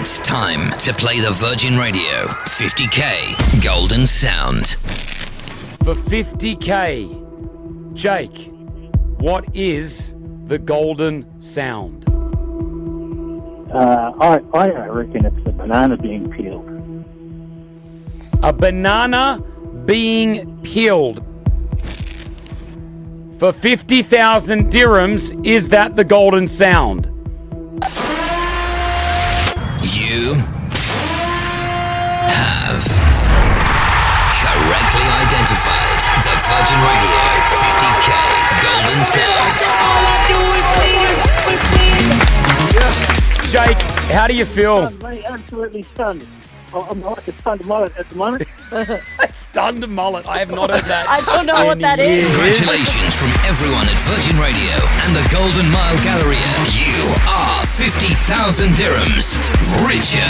It's time to play the Virgin Radio 50k Golden Sound. For 50k, Jake, what is the Golden Sound? I reckon it's the banana being peeled. A banana being peeled. For 50,000 dirhams, is that the Golden Sound? You have correctly identified the Virgin Radio 50k Golden Sound. Jake, how do you feel? Mate, absolutely stunned. I'm like a stunned mullet at the moment. Stunned mullet. I have not heard that. I don't know what that is. Congratulations from everyone at Virgin Radio and the Golden Mile Galleria. You are 50,000 dirhams richer.